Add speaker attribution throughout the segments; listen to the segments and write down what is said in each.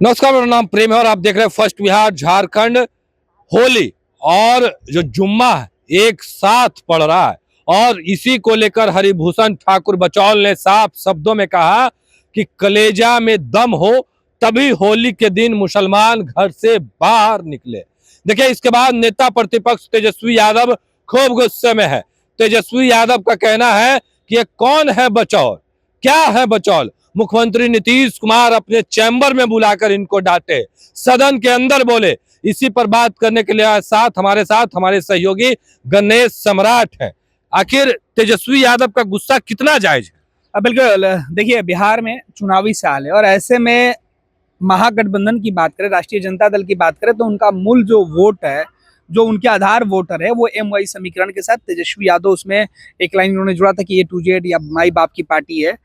Speaker 1: नमस्कार, मेरा नाम प्रेम है और आप देख रहे हैं फर्स्ट बिहार झारखंड। होली और जो जुम्मा है एक साथ पड़ रहा है और इसी को लेकर हरिभूषण ठाकुर बचौल ने साफ शब्दों में कहा कि कलेजा में दम हो तभी होली के दिन मुसलमान घर से बाहर निकले। देखिए, इसके बाद नेता प्रतिपक्ष तेजस्वी यादव खूब गुस्से में है। तेजस्वी यादव का कहना है कि ये कौन है बचौल, क्या है बचौल। मुख्यमंत्री नीतीश कुमार अपने चैम्बर में बुलाकर इनको डांटे, सदन के अंदर बोले। इसी पर बात करने के लिए हमारे साथ हमारे सहयोगी गणेश सम्राट है। आखिर तेजस्वी यादव का गुस्सा कितना जायज है?
Speaker 2: बिल्कुल। देखिए, बिहार में चुनावी साल है और ऐसे में महागठबंधन की बात करें, राष्ट्रीय जनता दल की बात करें तो उनका मूल जो वोट है, जो उनके आधार वोटर है, वो एमवाई समीकरण के साथ तेजस्वी यादव, उसमें एक लाइन उन्होंने जुड़ा था कि ये टू जेड या माई बाप की पार्टी है।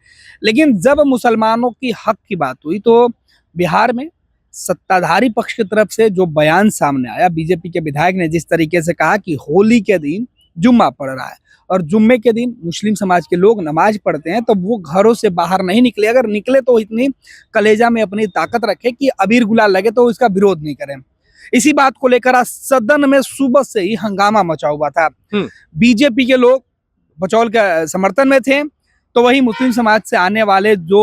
Speaker 2: लेकिन जब मुसलमानों की हक की बात हुई तो बिहार में सत्ताधारी पक्ष की तरफ से जो बयान सामने आया, बीजेपी के विधायक ने जिस तरीके से कहा कि होली के दिन जुम्मा पड़ रहा है और जुम्मे के दिन मुस्लिम समाज के लोग नमाज पढ़ते हैं, तो वो घरों से बाहर नहीं निकले। अगर निकले तो इतनी कलेजा में अपनी ताकत रखे कि अबीर गुलाल लगे तो इसका विरोध नहीं करें। इसी बात को लेकर आज सदन में सुबह से ही हंगामा मचा हुआ था। बीजेपी के लोग बचौल के समर्थन में थे, तो वही मुस्लिम समाज से आने वाले जो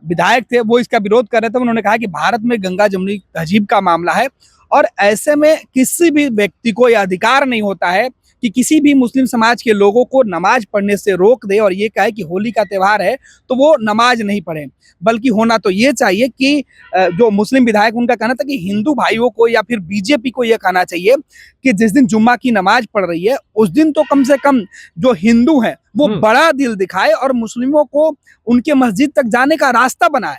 Speaker 2: विधायक थे वो इसका विरोध कर रहे थे। उन्होंने कहा कि भारत में गंगा जमुनी तहजीब का मामला है और ऐसे में किसी भी व्यक्ति को यह अधिकार नहीं होता है कि किसी भी मुस्लिम समाज के लोगों को नमाज पढ़ने से रोक दे और ये कहे कि होली का त्यौहार है तो वो नमाज नहीं पढ़े। बल्कि होना तो ये चाहिए कि जो मुस्लिम विधायक, उनका कहना था कि हिंदू भाइयों को या फिर बीजेपी को ये कहना चाहिए कि जिस दिन जुम्मा की नमाज पढ़ रही है उस दिन तो कम से कम जो हिंदू है वो बड़ा दिल दिखाए और मुस्लिमों को उनके मस्जिद तक जाने का रास्ता बनाए।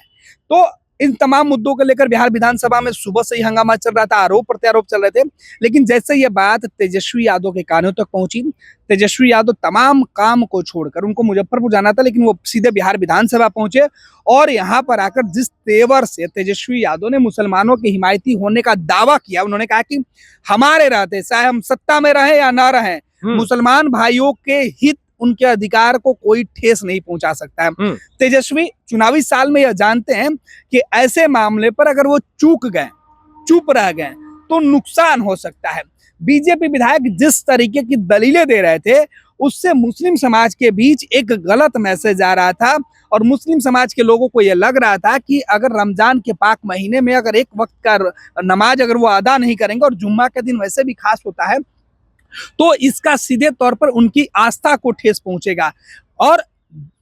Speaker 2: तो इन तमाम मुद्दों को लेकर बिहार विधानसभा में सुबह से ही हंगामा चल रहा था, आरोप प्रत्यारोप चल रहे थे। लेकिन जैसे ये बात तेजस्वी यादव के कानों तक पहुंची, तेजस्वी यादव तमाम काम को छोड़कर, उनको मुजफ्फरपुर जाना था लेकिन वो सीधे बिहार विधानसभा पहुंचे और यहाँ पर आकर जिस तेवर से तेजस्वी यादव ने मुसलमानों के हिमायती होने का दावा किया, उन्होंने कहा कि हमारे रहते, चाहे हम सत्ता में रहें या ना रहें, मुसलमान भाइयों के हित, उनके अधिकार को कोई ठेस नहीं पहुंचा सकता है। तेजस्वी चुनावी साल में यह जानते हैं कि ऐसे मामले पर अगर वो चूक गए, चुप रह गए तो नुकसान हो सकता है। बीजेपी विधायक जिस तरीके की दलीलें दे रहे थे उससे मुस्लिम समाज के बीच एक गलत मैसेज आ रहा था और मुस्लिम समाज के लोगों को यह लग रहा था कि अगर रमजान के पाक महीने में अगर एक वक्त का नमाज अगर वो अदा नहीं करेंगे और जुम्मा के दिन वैसे भी खास होता है तो इसका सीधे तौर पर उनकी आस्था को ठेस पहुंचेगा। और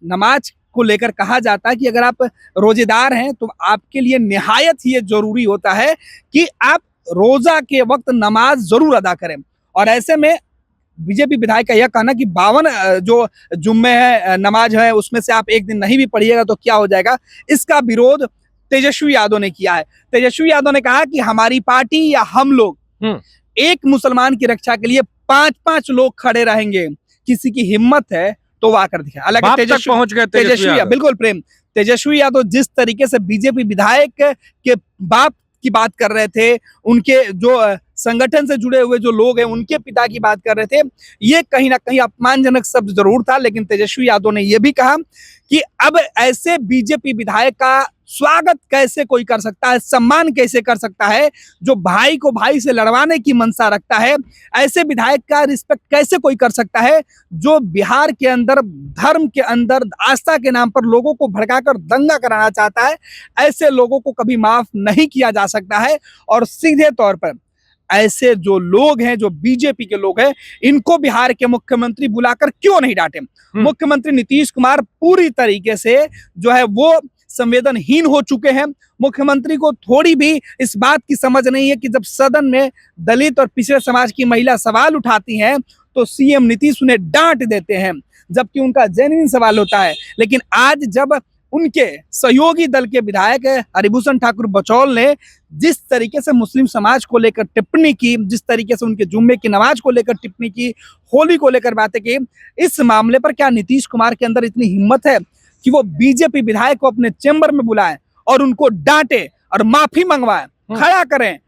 Speaker 2: नमाज को लेकर कहा जाता है कि अगर आप रोजेदार हैं तो आपके लिए निहायत ही ये जरूरी होता है कि आप रोजा के वक्त नमाज जरूर अदा करें। और ऐसे में बीजेपी विधायक का यह कहना कि 52 जो जुम्मे है, नमाज है, उसमें से आप एक दिन नहीं भी पढ़िएगा तो क्या हो जाएगा, इसका विरोध तेजस्वी यादव ने किया है। तेजस्वी यादव ने कहा कि हमारी पार्टी या हम लोग एक मुसलमान की रक्षा के लिए 5-5 लोग खड़े रहेंगे। किसी की हिम्मत है तो वो आकर दिखाए। हालांकि तेजस्वी, बिल्कुल प्रेम, तेजस्वी यादव जिस तरीके से बीजेपी विधायक के बाप की बात कर रहे थे, उनके जो संगठन से जुड़े हुए जो लोग हैं उनके पिता की बात कर रहे थे, ये कहीं ना कहीं अपमानजनक शब्द जरूर था। लेकिन तेजस्वी यादव ने यह भी कहा कि अब ऐसे बीजेपी विधायक का स्वागत कैसे कोई कर सकता है, सम्मान कैसे कर सकता है जो भाई को भाई से लड़वाने की मंशा रखता है। ऐसे विधायक का रिस्पेक्ट कैसे कोई कर सकता है जो बिहार के अंदर धर्म के अंदर आस्था के नाम पर लोगों को भड़काकर दंगा कराना चाहता है। ऐसे लोगों को कभी माफ नहीं किया जा सकता है। और सीधे तौर पर ऐसे जो लोग हैं, जो बीजेपी के लोग हैं, इनको बिहार के मुख्यमंत्री बुलाकर क्यों नहीं डांटे। मुख्यमंत्री नीतीश कुमार पूरी तरीके से जो है वो संवेदनहीन हो चुके हैं। मुख्यमंत्री को थोड़ी भी इस बात की समझ नहीं है कि जब सदन में दलित और पिछड़े समाज की महिला सवाल उठाती हैं तो सीएम नीतीश उन्हें डांट देते हैं, जबकि उनका जेन्युइन सवाल होता है। लेकिन आज जब उनके सहयोगी दल के विधायक हरिभूषण ठाकुर बचौल ने जिस तरीके से मुस्लिम समाज को लेकर टिप्पणी की, जिस तरीके से उनके जुम्मे की नमाज को लेकर टिप्पणी की, होली को लेकर बातें की, इस मामले पर क्या नीतीश कुमार के अंदर इतनी हिम्मत है कि वो बीजेपी विधायक को अपने चैम्बर में बुलाए और उनको डांटे और माफी मंगवाए, खड़ा करें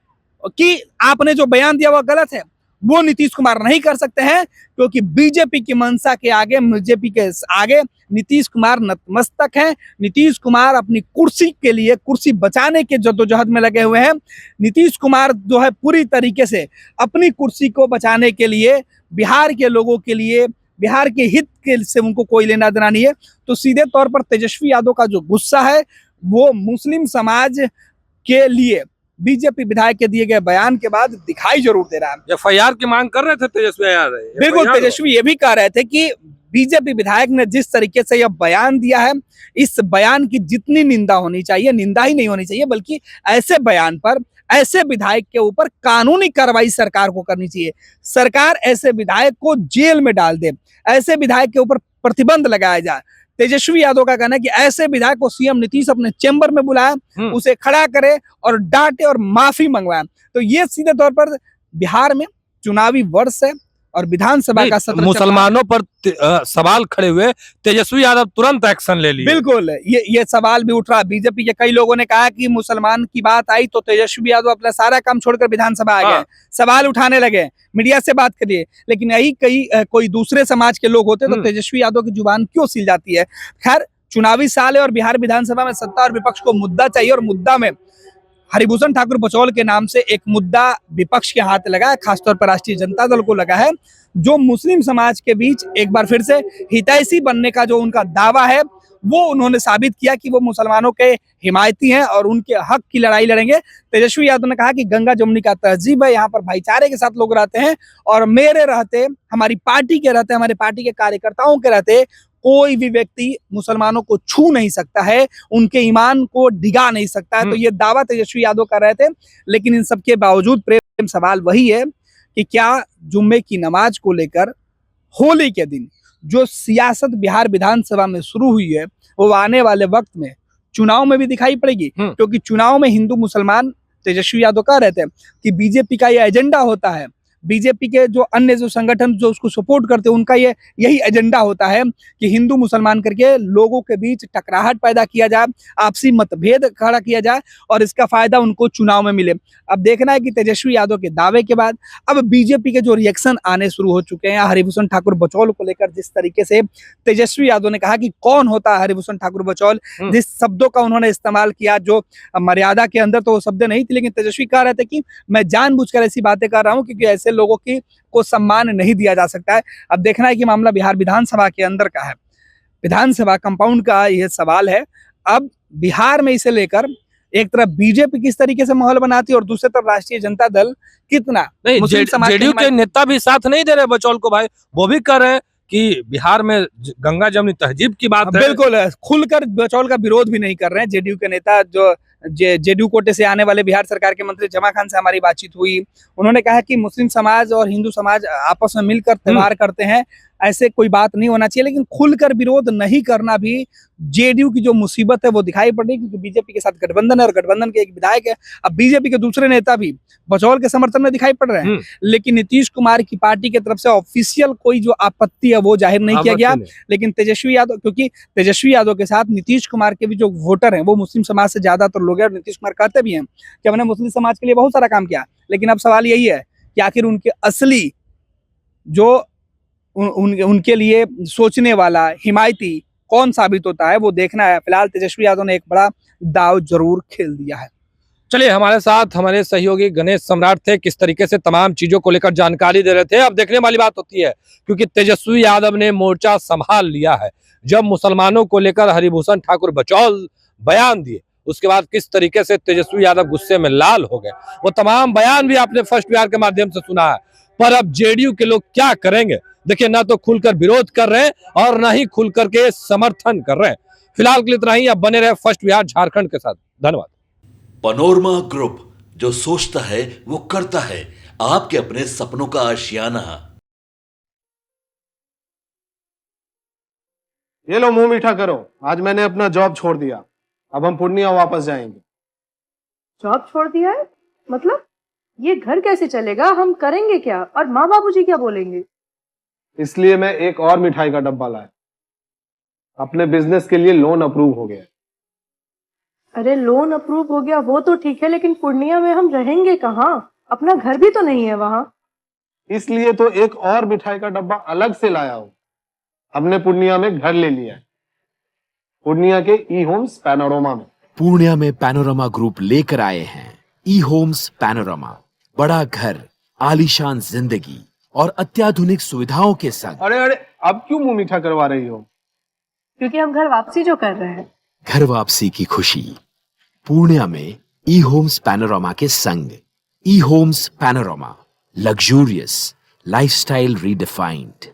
Speaker 2: कि आपने जो बयान दिया वह गलत है। वो नीतीश कुमार नहीं कर सकते हैं, क्योंकि बीजेपी की मंशा के आगे, बीजेपी के आगे नीतीश कुमार नतमस्तक हैं। नीतीश कुमार अपनी कुर्सी के लिए, कुर्सी बचाने के जद्दोजहद में लगे हुए हैं। नीतीश कुमार जो है पूरी तरीके से अपनी कुर्सी को बचाने के लिए, बिहार के लोगों के लिए, बिहार के हित के से उनको कोई लेना देना नहीं है। तो सीधे तौर पर तेजस्वी यादव का जो गुस्सा है वो मुस्लिम समाज के लिए बीजेपी विधायक के दिए गए बयान के बाद दिखाई जरूर दे रहा है।
Speaker 1: FIR की मांग कर रहे थे तेजस्वी यादव।
Speaker 2: बिल्कुल, तेजस्वी ये भी कह रहे थे कि बीजेपी विधायक ने जिस तरीके से यह बयान दिया है, इस बयान की जितनी निंदा होनी चाहिए, निंदा ही नहीं होनी चाहिए, बल्कि ऐसे बयान पर, ऐसे विधायक के ऊपर कानूनी कार्रवाई सरकार को करनी चाहिए। सरकार ऐसे विधायक को जेल में डाल दे, ऐसे विधायक के ऊपर प्रतिबंध लगाया जाए। तेजस्वी यादव का कहना है कि ऐसे विधायक को सीएम नीतीश अपने चेंबर में बुलाए, उसे खड़ा करे और डांटे और माफी मंगवाए। तो ये सीधे तौर पर बिहार में चुनावी वर्ष है और विधानसभा का सत्र
Speaker 1: मुसलमानों पर सवाल खड़े हुए, तेजस्वी यादव तुरंत एक्शन ले लिए।
Speaker 2: बिल्कुल, ये सवाल भी उठ रहा। बीजेपी के कई लोगों ने कहा कि मुसलमान की बात आई तो तेजस्वी यादव अपना सारा काम छोड़कर विधानसभा आ गए, सवाल उठाने लगे, मीडिया से बात करिए। लेकिन यही कोई दूसरे समाज के लोग होते तो तेजस्वी यादव की जुबान क्यों सिल जाती है। खैर, चुनावी साल है और बिहार विधानसभा में सत्ता और विपक्ष को मुद्दा चाहिए, और मुद्दा में हरिभूषण ठाकुर बचौल के नाम से एक मुद्दा विपक्ष के हाथ लगा है, खासतौर पर राष्ट्रीय जनता दल को लगा है, जो मुस्लिम समाज के बीच एक बार फिर से हितैषी बनने का जो उनका दावा है वो उन्होंने साबित किया कि वो मुसलमानों के हिमायती हैं और उनके हक की लड़ाई लड़ेंगे। तेजस्वी यादव ने कहा कि गंगा जमुनी का तहजीब है, यहाँ पर भाईचारे के साथ लोग रहते हैं, और मेरे रहते, हमारी पार्टी के रहते, हमारे पार्टी के कार्यकर्ताओं के रहते कोई भी व्यक्ति मुसलमानों को छू नहीं सकता है, उनके ईमान को डिगा नहीं सकता है। तो ये दावा तेजस्वी यादव कर रहे थे। लेकिन इन सबके बावजूद प्रेम सवाल वही है कि क्या जुम्मे की नमाज को लेकर होली के दिन जो सियासत बिहार विधानसभा में शुरू हुई है वो आने वाले वक्त में चुनाव में भी दिखाई पड़ेगी। क्योंकि चुनाव में हिंदू मुसलमान, तेजस्वी यादव कह रहे थे कि बीजेपी का ये एजेंडा होता है, बीजेपी के जो अन्य जो संगठन जो उसको सपोर्ट करते हैं उनका यही एजेंडा होता है कि हिंदू मुसलमान करके लोगों के बीच टकराहट पैदा किया जाए, आपसी मतभेद खड़ा किया जाए और इसका फायदा उनको चुनाव में मिले। अब देखना है कि तेजस्वी यादव के दावे के बाद अब बीजेपी के जो रिएक्शन आने शुरू हो चुके हैं हरिभूषण ठाकुर बचौल को लेकर। जिस तरीके से तेजस्वी यादव ने कहा कि कौन होता है हरिभूषण ठाकुर बचौल, जिस शब्दों का उन्होंने इस्तेमाल किया जो मर्यादा के अंदर तो वो शब्द नहीं थी, लेकिन तेजस्वी कह रहे थे कि मैं जानबूझकर ऐसी बातें कर रहा हूँ क्योंकि ऐसे लोगों की को सम्मान नहीं दिया जा सकता है। अब देखना है कि मामला बिहार विधानसभा के अंदर का है, विधानसभा कंपाउंड का यह सवाल है। अब बिहार में इसे लेकर एक तरफ बीजेपी किस तरीके से माहौल बनाती है और दूसरी तरफ राष्ट्रीय जनता दल कितना,
Speaker 1: जेडीयू के नेता भी साथ नहीं दे रहे बचौल को भाई, वो भी कर रहे हैं कि बिहार में गंगा जमुनी तहजीब की बात है।
Speaker 2: बिल्कुल, खुलकर बचौल का विरोध भी नहीं कर रहे हैं। जेडीयू के नेता जो जेडीयू कोटे से आने वाले बिहार सरकार के मंत्री जमा खान से हमारी बातचीत हुई, उन्होंने कहा कि मुस्लिम समाज और हिंदू समाज आपस में मिलकर त्योहार करते हैं, ऐसे कोई बात नहीं होना चाहिए। लेकिन खुलकर विरोध नहीं करना भी जेडीयू की जो मुसीबत है वो दिखाई पड़ रही है, क्योंकि बीजेपी के साथ गठबंधन है और गठबंधन के एक विधायक है। अब बीजेपी के दूसरे नेता भी बचौल के समर्थन में दिखाई पड़ रहे हैं, लेकिन नीतीश कुमार की पार्टी की तरफ से ऑफिशियल कोई जो आपत्ति है वो जाहिर नहीं किया गया। लेकिन तेजस्वी यादव, क्योंकि तेजस्वी यादव के साथ नीतीश कुमार के भी जो वोटर हैं वो मुस्लिम समाज से ज्यादातर लोग हैं, और नीतीश कुमार कहते भी हैं कि हमने मुस्लिम समाज के लिए बहुत सारा काम किया। लेकिन अब सवाल यही है कि आखिर उनके असली जो उनके लिए सोचने वाला हिमायती कौन साबित होता है वो देखना है। फिलहाल तेजस्वी यादव ने एक बड़ा दाव जरूर खेल दिया है।
Speaker 1: चलिए, हमारे साथ हमारे सहयोगी गणेश सम्राट थे, किस तरीके से तमाम चीजों को लेकर जानकारी दे रहे थे। अब देखने वाली बात होती है, क्योंकि तेजस्वी यादव ने मोर्चा संभाल लिया है। जब मुसलमानों को लेकर हरिभूषण ठाकुर बचौल बयान दिए, उसके बाद किस तरीके से तेजस्वी यादव गुस्से में लाल हो गए, वो तमाम बयान भी आपने फर्स्ट बिहार के माध्यम से सुना है। पर अब जेडीयू के लोग क्या करेंगे, देखिए, ना तो खुलकर विरोध कर रहे हैं और ना ही खुलकर के समर्थन कर रहे हैं। फिलहाल के लिए इतना ही। अब बने रहे फर्स्ट बिहार झारखंड के साथ। धन्यवाद।
Speaker 3: पनोरमा ग्रुप, जो सोचता है वो करता है। आपके अपने सपनों का आशियाना।
Speaker 4: ये लो, मुंह मीठा करो। आज मैंने अपना जॉब छोड़ दिया, अब हम पूर्णिया वापस जाएंगे।
Speaker 5: जॉब छोड़ दिया है? मतलब ये घर कैसे चलेगा, हम करेंगे क्या, और माँ बाबूजी क्या बोलेंगे?
Speaker 4: इसलिए मैं एक और मिठाई का डब्बा लाया। अपने बिजनेस के लिए लोन अप्रूव हो गया।
Speaker 5: अरे लोन अप्रूव हो गया वो तो ठीक है, लेकिन पूर्णिया में हम रहेंगे कहाँ? अपना घर भी तो नहीं है वहाँ।
Speaker 4: इसलिए तो एक और मिठाई का डब्बा अलग से लाया हूं। हमने पूर्णिया में घर ले लिया है, पूर्णिया के ई होम्स पैनोरमा में।
Speaker 6: पूर्णिया में पैनोरमा ग्रुप लेकर आए हैं ई होम्स पैनोरमा, बड़ा घर, आलीशान जिंदगी और अत्याधुनिक सुविधाओं के संग।
Speaker 4: अरे अरे, अब क्यों मुंह मीठा करवा रही हो?
Speaker 5: क्योंकि हम घर वापसी जो कर रहे हैं।
Speaker 6: घर वापसी की खुशी पूर्णिया में ई होम्स पैनोरमा के संग। E homes panorama, luxurious lifestyle redefined.